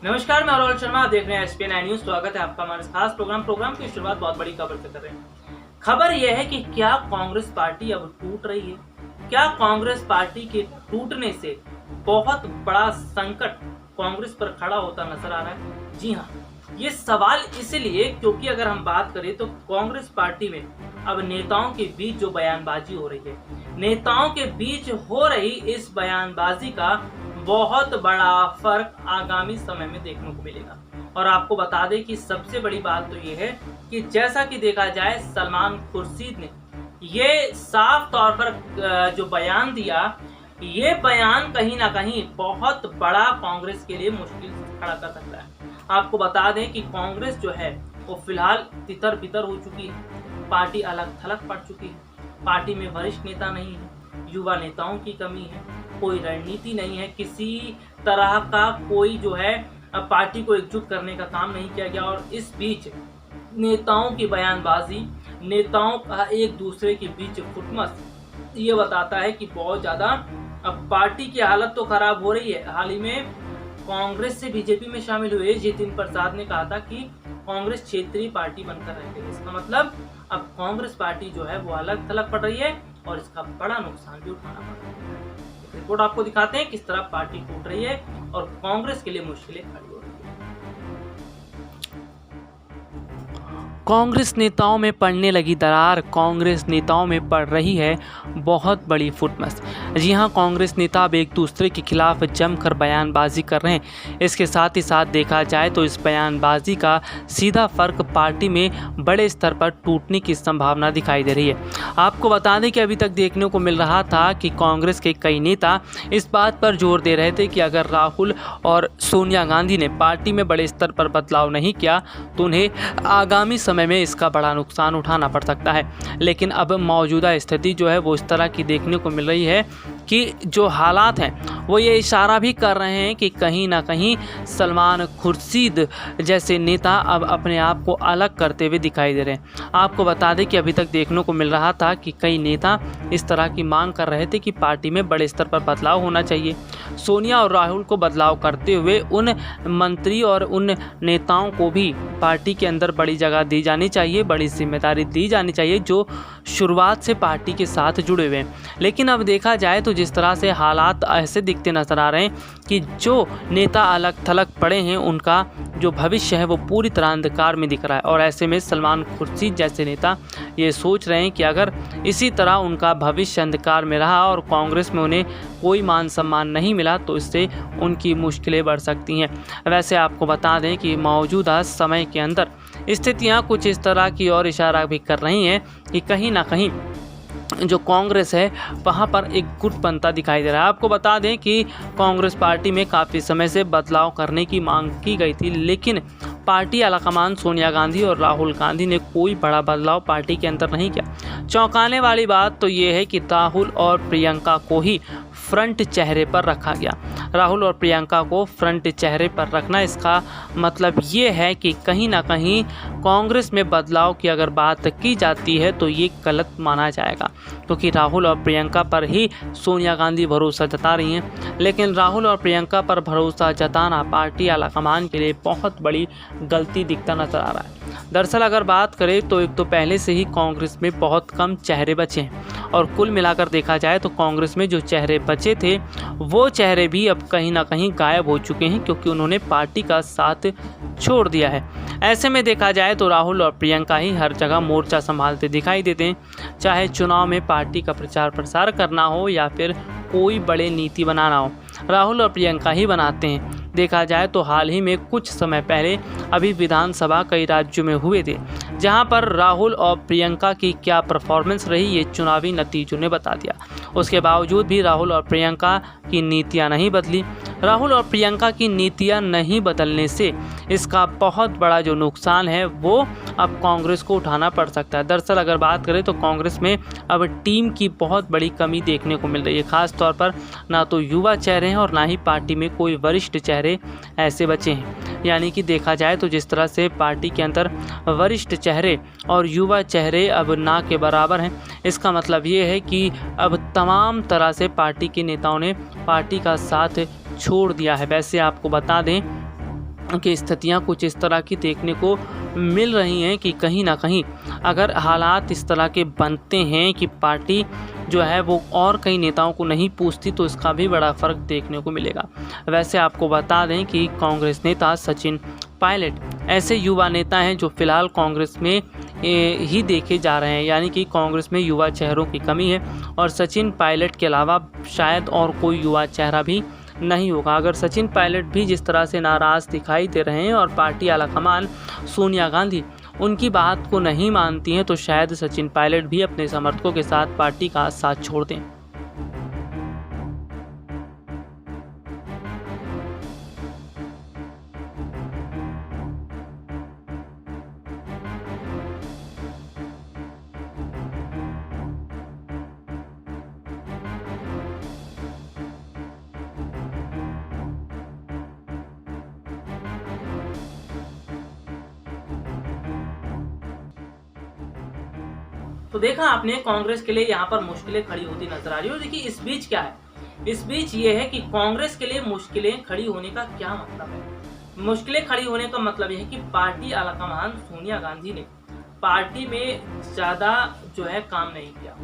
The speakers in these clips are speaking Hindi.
नमस्कार, मैं अरुण शर्मा। आप देख रहे हैं SPN न्यूज। स्वागत है आपका हमारे खास प्रोग्राम की शुरुआत बहुत बड़ी खबर से कर रहे हैं। खबर यह है कि क्या कांग्रेस पार्टी अब टूट रही है? क्या कांग्रेस पार्टी के टूटने से बहुत बड़ा संकट कांग्रेस पर खड़ा होता नजर आ रहा है? जी हाँ, ये सवाल इसलिए क्योंकि अगर हम बात करें तो कांग्रेस पार्टी में अब नेताओं के बीच जो बयानबाजी हो रही है, नेताओं के बीच हो रही इस बयानबाजी का बहुत बड़ा फर्क आगामी समय में देखने को मिलेगा। और आपको बता दें कि सबसे बड़ी बात तो ये है कि जैसा कि देखा जाए, सलमान खुर्शीद ने ये साफ तौर पर जो बयान दिया, ये बयान कहीं ना कहीं बहुत बड़ा कांग्रेस के लिए मुश्किल खड़ा कर सकता है। आपको बता दें कि कांग्रेस जो है वो फिलहाल तितर बितर हो चुकी है, पार्टी अलग थलग पड़ चुकी है, पार्टी में वरिष्ठ नेता नहीं है, युवा नेताओं की कमी है, कोई रणनीति नहीं है, किसी तरह का कोई जो है पार्टी को एकजुट करने का काम नहीं किया गया। और इस बीच नेताओं की बयानबाजी, नेताओं का एक दूसरे के बीच फुटमस, ये बताता है कि बहुत ज़्यादा अब पार्टी की हालत तो खराब हो रही है। हाल ही में कांग्रेस से बीजेपी में शामिल हुए जितिन प्रसाद ने कहा था कि कांग्रेस क्षेत्रीय पार्टी बनकर रह गई। इसका मतलब अब कांग्रेस पार्टी जो है वो अलग थलग पड़ रही है और इसका बड़ा नुकसान भी उठाना पड़ रहा है। रिपोर्ट आपको दिखाते हैं किस तरह पार्टी टूट रही है और कांग्रेस के लिए मुश्किलें खड़ी हो रही है। कांग्रेस नेताओं में पड़ने लगी दरार, कांग्रेस नेताओं में पड़ रही है बहुत बड़ी फुटमस। जी हां, कांग्रेस नेता अब एक दूसरे के खिलाफ जमकर बयानबाजी कर रहे हैं। इसके साथ ही साथ देखा जाए तो इस बयानबाजी का सीधा फर्क पार्टी में बड़े स्तर पर टूटने की संभावना दिखाई दे रही है। आपको बता दें कि अभी तक देखने को मिल रहा था कि कांग्रेस के कई नेता इस बात पर जोर दे रहे थे कि अगर राहुल और सोनिया गांधी ने पार्टी में बड़े स्तर पर बदलाव नहीं किया तो उन्हें आगामी समय में इसका बड़ा नुकसान उठाना पड़ सकता है। लेकिन अब मौजूदा स्थिति जो है वो इस तरह की देखने को मिल रही है कि जो हालात हैं वो ये इशारा भी कर रहे हैं कि कहीं ना कहीं सलमान खुर्शीद जैसे नेता अब अपने आप को अलग करते हुए दिखाई दे रहे हैं। आपको बता दें कि अभी तक देखने को मिल रहा था कि कई नेता इस तरह की मांग कर रहे थे कि पार्टी में बड़े स्तर पर बदलाव होना चाहिए। सोनिया और राहुल को बदलाव करते हुए उन मंत्री और उन नेताओं को भी पार्टी के अंदर बड़ी जगह दी जानी चाहिए, बड़ी जिम्मेदारी दी जानी चाहिए जो शुरुआत से पार्टी के साथ जुड़े हुए हैं। लेकिन अब देखा जाए तो जिस तरह से हालात ऐसे दिखते नजर आ रहे हैं कि जो नेता अलग थलग पड़े हैं उनका जो भविष्य है वो पूरी तरह अंधकार में दिख रहा है। और ऐसे में सलमान खुर्शीद जैसे नेता ये सोच रहे हैं कि अगर इसी तरह उनका भविष्य अंधकार में रहा और कांग्रेस में उन्हें कोई मान सम्मान नहीं मिला तो इससे उनकी मुश्किलें बढ़ सकती हैं। वैसे आपको बता दें कि मौजूदा समय के अंदर स्थितियां कुछ इस तरह की और इशारा भी कर रही हैं कि कहीं ना कहीं जो कांग्रेस है वहाँ पर एक गुट बनता दिखाई दे रहा है। आपको बता दें कि कांग्रेस पार्टी में काफ़ी समय से बदलाव करने की मांग की गई थी, लेकिन पार्टी आलाकमान सोनिया गांधी और राहुल गांधी ने कोई बड़ा बदलाव पार्टी के अंदर नहीं किया। चौंकाने वाली बात तो ये है कि राहुल और प्रियंका को ही फ्रंट चेहरे पर रखा गया। राहुल और प्रियंका को फ्रंट चेहरे पर रखना, इसका मतलब ये है कि कहीं ना कहीं कांग्रेस में बदलाव की अगर बात की जाती है तो ये गलत माना जाएगा, क्योंकि राहुल और प्रियंका पर ही सोनिया गांधी भरोसा जता रही हैं। लेकिन राहुल और प्रियंका पर भरोसा जताना पार्टी आलाकमान के लिए बहुत बड़ी गलती दिखता नजर आ रहा है। दरअसल अगर बात करें तो एक तो पहले से ही कांग्रेस में बहुत कम चेहरे बचे हैं और कुल मिलाकर देखा जाए तो कांग्रेस में जो चेहरे बचे थे वो चेहरे भी अब कहीं ना कहीं गायब हो चुके हैं, क्योंकि उन्होंने पार्टी का साथ छोड़ दिया है। ऐसे में देखा जाए तो राहुल और प्रियंका ही हर जगह मोर्चा संभालते दिखाई देते हैं, चाहे चुनाव में पार्टी का प्रचार प्रसार करना हो या फिर कोई बड़े नीति बनाना हो, राहुल और प्रियंका ही बनाते हैं। देखा जाए तो हाल ही में कुछ समय पहले अभी विधानसभा कई राज्यों में हुए थे, जहां पर राहुल और प्रियंका की क्या परफॉर्मेंस रही ये चुनावी नतीजों ने बता दिया। उसके बावजूद भी राहुल और प्रियंका की नीतियां नहीं बदली। राहुल और प्रियंका की नीतियां नहीं बदलने से इसका बहुत बड़ा जो नुकसान है वो अब कांग्रेस को उठाना पड़ सकता है। दरअसल अगर बात करें तो कांग्रेस में अब टीम की बहुत बड़ी कमी देखने को मिल रही है। खास तौर पर ना तो युवा चेहरे हैं और ना ही पार्टी में कोई वरिष्ठ चेहरे ऐसे बचे हैं। यानी कि देखा जाए तो जिस तरह से पार्टी के अंदर वरिष्ठ चेहरे और युवा चेहरे अब ना के बराबर हैं, इसका मतलब ये है कि अब तमाम तरह से पार्टी के नेताओं ने पार्टी का साथ छोड़ दिया है। वैसे आपको बता दें की स्थितियां कुछ इस तरह की देखने को मिल रही हैं कि कहीं ना कहीं अगर हालात इस तरह के बनते हैं कि पार्टी जो है वो और कई नेताओं को नहीं पूछती तो इसका भी बड़ा फ़र्क देखने को मिलेगा। वैसे आपको बता दें कि कांग्रेस नेता सचिन पायलट ऐसे युवा नेता हैं जो फिलहाल कांग्रेस में ही देखे जा रहे हैं, यानी कि कांग्रेस में युवा चेहरों की कमी है और सचिन पायलट के अलावा शायद और कोई युवा चेहरा भी नहीं होगा। अगर सचिन पायलट भी जिस तरह से नाराज़ दिखाई दे रहे हैं और पार्टी आलाकमान सोनिया गांधी उनकी बात को नहीं मानती हैं तो शायद सचिन पायलट भी अपने समर्थकों के साथ पार्टी का साथ छोड़ दें। तो देखा आपने, कांग्रेस के लिए यहाँ पर मुश्किलें खड़ी होती नजर आ रही है। और देखिए इस बीच क्या है, इस बीच ये है कि कांग्रेस के लिए मुश्किलें खड़ी होने का क्या मतलब है। मुश्किलें खड़ी होने का मतलब यह है कि पार्टी आलाकमान सोनिया गांधी ने पार्टी में ज्यादा जो है काम नहीं किया।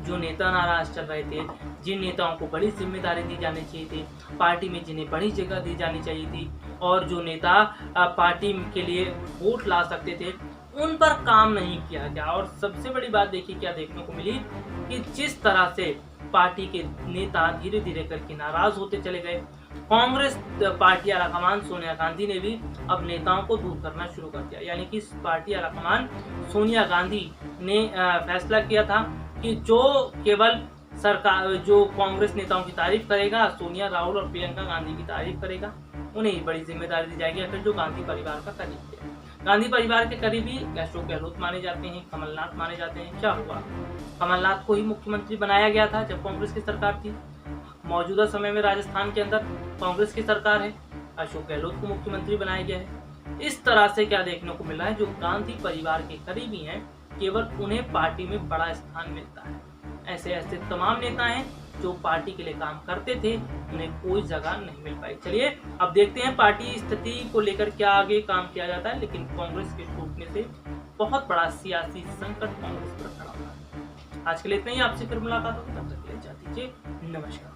जो नेता नाराज चल रहे थे, जिन नेताओं को बड़ी जिम्मेदारी दी जानी चाहिए थी, पार्टी में जिन्हें बड़ी जगह दी जानी चाहिए थी और जो नेता पार्टी के लिए वोट ला सकते थे, उन पर काम नहीं किया गया। और सबसे बड़ी बात देखिए क्या देखने को मिली कि जिस तरह से पार्टी के नेता धीरे धीरे करके नाराज होते चले गए, कांग्रेस पार्टी आलाकमान सोनिया गांधी ने भी अब नेताओं को दूर करना शुरू कर दिया। यानी कि पार्टी आलाकमान सोनिया गांधी ने फैसला किया था कि जो केवल सरकार जो कांग्रेस नेताओं की तारीफ करेगा, सोनिया, राहुल और प्रियंका गांधी की तारीफ करेगा, उन्हें ही बड़ी जिम्मेदारी दी जाएगी। फिर जो गांधी परिवार का करीब थे, गांधी परिवार के करीबी अशोक गहलोत माने जाते हैं, कमलनाथ माने जाते हैं। क्या हुआ, कमलनाथ को ही मुख्यमंत्री बनाया गया था जब कांग्रेस की सरकार थी। मौजूदा समय में राजस्थान के अंदर कांग्रेस की सरकार है, अशोक गहलोत को मुख्यमंत्री बनाया गया है। इस तरह से क्या देखने को मिला है, जो गांधी परिवार के करीबी हैं केवल उन्हें पार्टी में बड़ा स्थान मिलता है। ऐसे ऐसे तमाम नेता हैं जो पार्टी के लिए काम करते थे, उन्हें कोई जगह नहीं मिल पाई। चलिए अब देखते हैं पार्टी स्थिति को लेकर क्या आगे काम किया जाता है। लेकिन कांग्रेस के टूटने से बहुत बड़ा सियासी संकट कांग्रेस पर खड़ा हुआ है। आज के लिए इतना ही, आपसे फिर मुलाकात होगी, तब तक के लिए इजाजत दीजिए, नमस्कार।